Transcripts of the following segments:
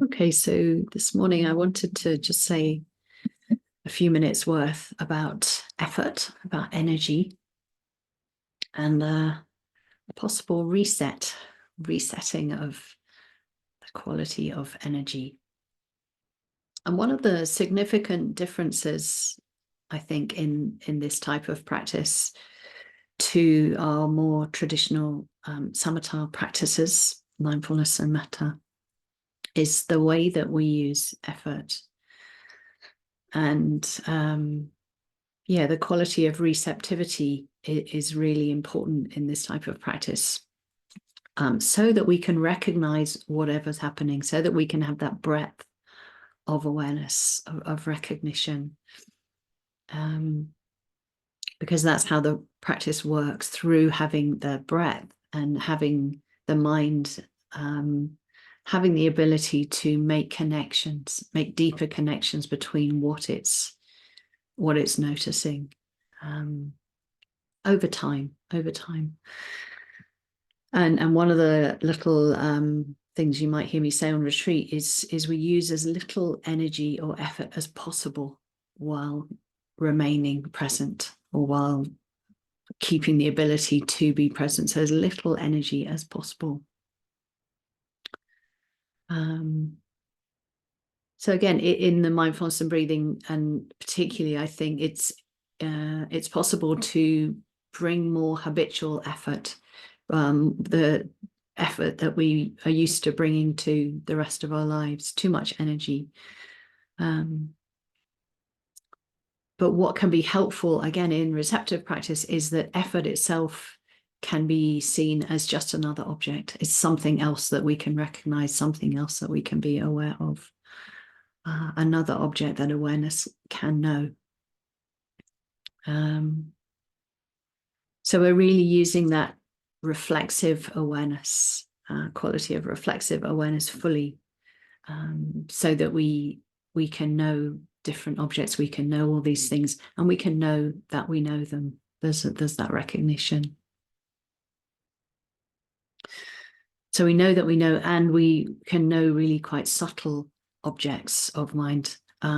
Okay, so this morning I wanted to just say a few minutes worth about effort, about energy, and a possible resetting of the quality of energy. And one of the significant differences, I think, in this type of practice to our more traditional samatha practices, mindfulness and metta, is the way that we use effort. And the quality of receptivity is really important in this type of practice, so that we can recognize whatever's happening, so that we can have that breadth of awareness, of recognition, because that's how the practice works, through having the breadth and having the mind having the ability to make connections, make deeper connections between what it's noticing over time. And one of the little things you might hear me say on retreat is we use as little energy or effort as possible while remaining present, or while keeping the ability to be present. So as little energy as possible. So again, in the mindfulness and breathing, and particularly, I think it's possible to bring more habitual effort, the effort that we are used to bringing to the rest of our lives, too much energy. But what can be helpful, again, in receptive practice, is that effort itself can be seen as just another object. It's something else that we can recognize, something else that we can be aware of. Another object that awareness can know. So we're really using that reflexive awareness, quality of reflexive awareness fully, so that we can know different objects, we can know all these things, and we can know that we know them. There's that recognition. So we know that we know, and we can know really quite subtle objects of mind,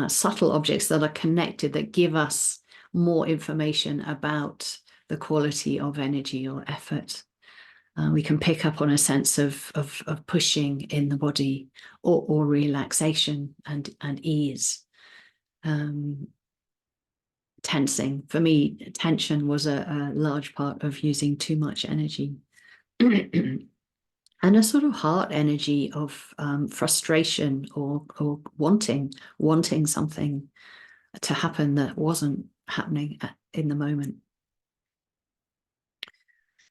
subtle objects that are connected, that give us more information about the quality of energy or effort. We can pick up on a sense of pushing in the body, or relaxation and ease. Tensing. For me, tension was a large part of using too much energy. And a sort of heart energy of frustration, or wanting something to happen that wasn't happening in the moment.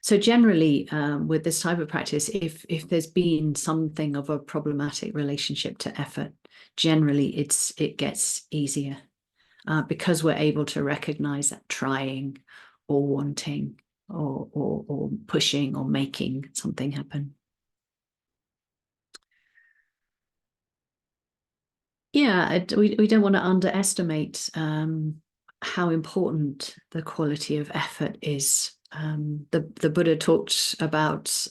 So generally, with this type of practice, if there's been something of a problematic relationship to effort, generally it gets easier, because we're able to recognize that trying or wanting or pushing or making something happen. Yeah, we don't want to underestimate how important the quality of effort is. The Buddha talked about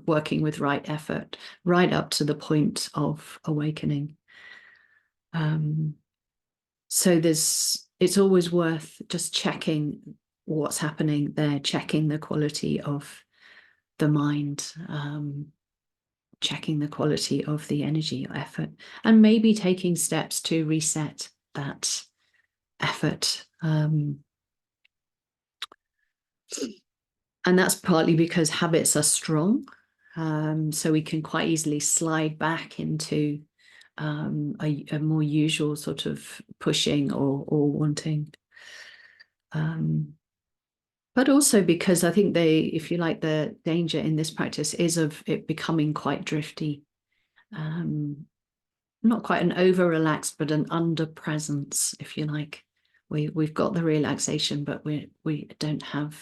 working with right effort right up to the point of awakening. So it's always worth just checking what's happening there, checking the quality of the mind, checking the quality of the energy or effort, and maybe taking steps to reset that effort. And that's partly because habits are strong. So we can quite easily slide back into a more usual sort of pushing or wanting. But also because I think if you like, the danger in this practice is of it becoming quite drifty. Not quite an over-relaxed, but an under-presence, if you like. We've got the relaxation, but we don't have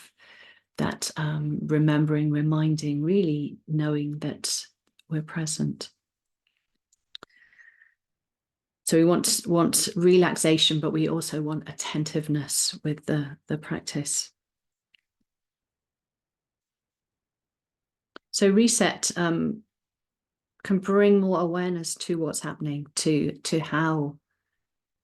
that remembering, reminding, really knowing that we're present. So we want relaxation, but we also want attentiveness with the practice. So reset, can bring more awareness to what's happening, to how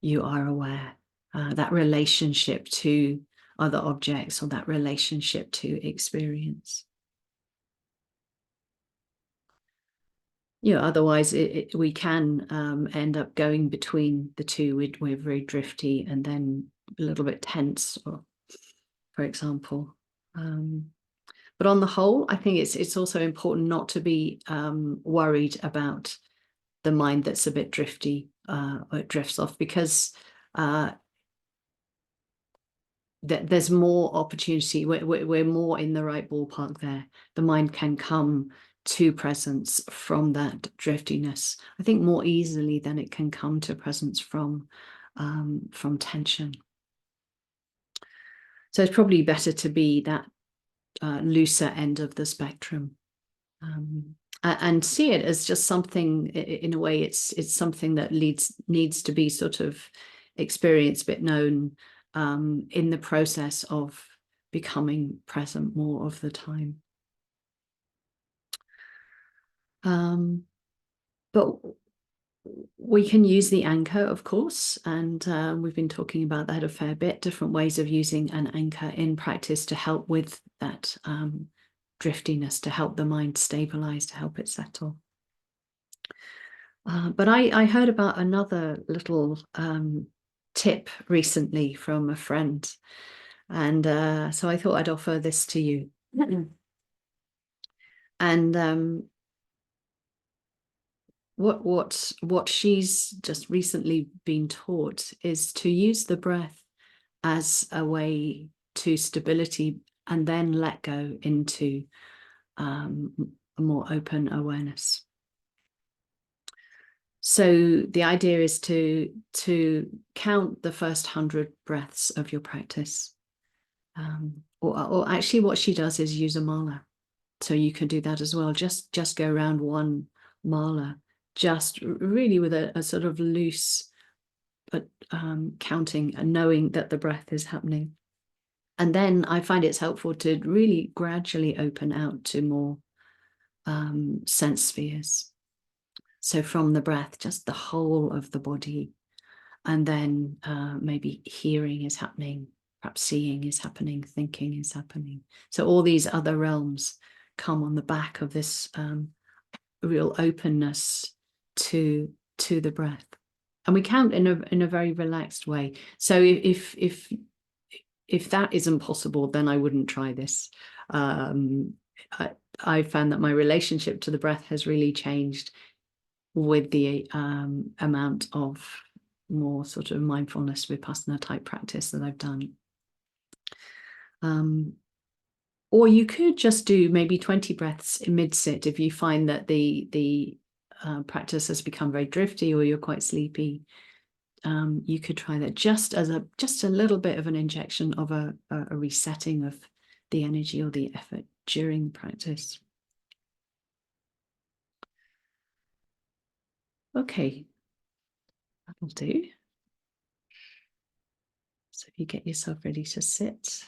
you are aware, that relationship to other objects or that relationship to experience. Otherwise we can end up going between the two. We're very drifty and then a little bit tense, or, for example. But on the whole, I think it's also important not to be worried about the mind that's a bit drifty, or it drifts off, because there's more opportunity. We're more in the right ballpark there. The mind can come to presence from that driftiness, I think, more easily than it can come to presence from tension. So it's probably better to be that looser end of the spectrum, and see it as just something. In a way, it's something that needs to be sort of experienced, but known, in the process of becoming present more of the time. But we can use the anchor, of course, and we've been talking about that a fair bit, different ways of using an anchor in practice to help with that driftiness, to help the mind stabilize, to help it settle. But I heard about another little tip recently from a friend, and so I thought I'd offer this to you. And what she's just recently been taught is to use the breath as a way to stability, and then let go into a more open awareness. So the idea is to count the first 100 breaths of your practice, or actually what she does is use a mala. So you can do that as well. Just go around one mala, just really with a sort of loose, but counting and knowing that the breath is happening. And then I find it's helpful to really gradually open out to more sense spheres. So from the breath, just the whole of the body. And then maybe hearing is happening, perhaps seeing is happening, thinking is happening. So all these other realms come on the back of this real openness to the breath. And we count in a very relaxed way. So if that isn't possible, then I wouldn't try this. I found that my relationship to the breath has really changed with the amount of more sort of mindfulness vipassana type practice that I've done. Or you could just do maybe 20 breaths in mid-sit if you find that the practice has become very drifty or you're quite sleepy. You could try that just a little bit of an injection of a resetting of the energy or the effort during the practice. Okay, that'll do. So if you get yourself ready to sit.